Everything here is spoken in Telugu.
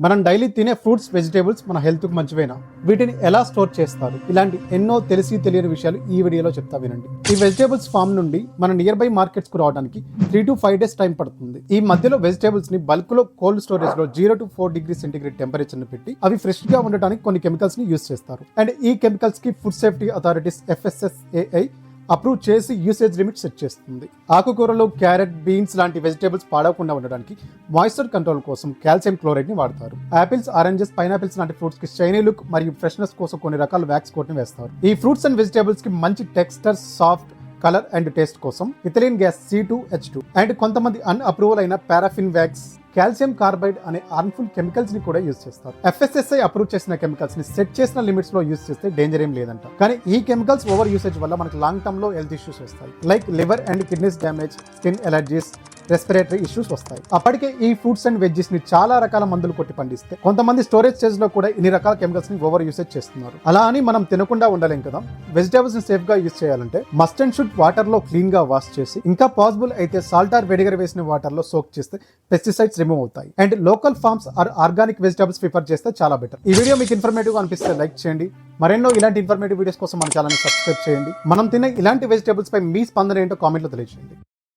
మనం డైలీ తినే ఫ్రూట్స్ వెజిటేబుల్స్ మన హెల్త్కు మంచివేనా? వీటిని ఎలా స్టోర్ చేస్తారు? ఇలాంటి ఎన్నో తెలియని విషయాలు ఈ వీడియోలో చెప్తా వినండి. ఈ వెజిటేబుల్స్ ఫామ్ నుండి మన నియర్ బై మార్కెట్స్ కు రావడానికి 3 to 5 days టైం పడుతుంది. ఈ మధ్యలో వెజిటేబుల్స్ ని బల్క్ లో కోల్డ్ స్టోరేజ్ లో 0 to 4 degrees సెంటిగ్రేడ్ టెంపరేచర్ ని పెట్టి అవి ఫ్రెష్ గా ఉండడానికి కొన్ని కెమికల్స్ ని యూస్ చేస్తారు. అండ్ ఈ కెమికల్స్ కి food safety authorities FSSAI approve చేసి యూసేజ్ లిమిట్ సెట్ చేస్తుంది. ఆకుకూరలు, క్యారెట్, బీన్స్ లాంటి వెజిటేబుల్స్ పాడవకుండా ఉండడానికి మాయిశ్చర్ కంట్రోల్ కోసం కాల్షియం క్లోరైడ్ ని వాడతారు. ఆపిల్స్, ఆరెంజెస్, పైనాపిల్స్ లాంటి ఫ్రూట్స్ కి షైనీ లుక్ మరియు ఫ్రెష్నెస్ కోసం కొన్ని రకాల వ్యాక్స్ కోట్ ని వేస్తారు. ఈ ఫ్రూట్స్ అండ్ వెజిటేబుల్స్ కి మంచి texture, soft colour and taste కోసం ఇథిలీన్ గ్యాస్ C2H2 అండ్ కొంతమంది అన్అప్రూవల్ అయిన పారాఫిన్ వ్యాక్స్, కాల్షియం కార్బైడ్ అనే హార్మ్ఫుల్ కెమికల్స్ ని కూడా యూజ్ చేస్తారు. FSSAI అప్రూవ్ చేసిన కెమికల్స్ ని సెట్ చేసిన లిమిట్స్ లో యూజ్ చేస్తే డేంజర్ ఏం లేదంట. కానీ ఈ కెమికల్స్ ఓవర్ యూసేజ్ వల్ల మనకు లాంగ్ టర్మ్ లో హెల్త్ ఇష్యూస్ వస్తాయి. Like liver and kidneys damage, skin allergies, respiratory issues వస్తాయి. అప్పటికే ఈ ఫ్రూట్స్ అండ్ వెజ్జెస్ ని చాలా రకాల మందులు కొట్టి పండిస్తే కొంతమంది స్టోరేజ్ స్టేజ్ లో కూడా ఇన్ని రకాల కెమికల్స్ ని ఓవర్ యూసేజ్ చేస్తున్నారు. అలా అని మనం తినకుండా ఉండలేం కదా. వెజిటేబుల్స్ ని సేఫ్ గా యూజ్ చేయాలంటే మస్ట్ అండ్ షుడ్ వాటర్ లో క్లీన్ గా వాష్ చేసి, ఇంకా పాసిబుల్ అయితే సాల్ట్ ఆర్ వెనిగర్ వేసిన వాటర్ లో సోక్ చేస్తే పెస్టిసైడ్స్ రిమూవ్ అవుతాయి. And local farms or organic vegetables prefer చేస్తే చాలా బెటర్. ఈ వీడియో మీకు ఇన్ఫర్మేటివ్ గా అనిపిస్తే లైక్ చేయండి. మరెన్నో ఇలాంటి ఇన్ఫర్మేటివ్ వీడియోస్ కోసం మన ఛానల్ ని సబ్స్క్రైబ్ చేయండి. మనం తినే ఇలాంటి వెజిటేబుల్స్ పై మీ స్పందన ఏంటో కామెంట్ లో తెలియజేయండి.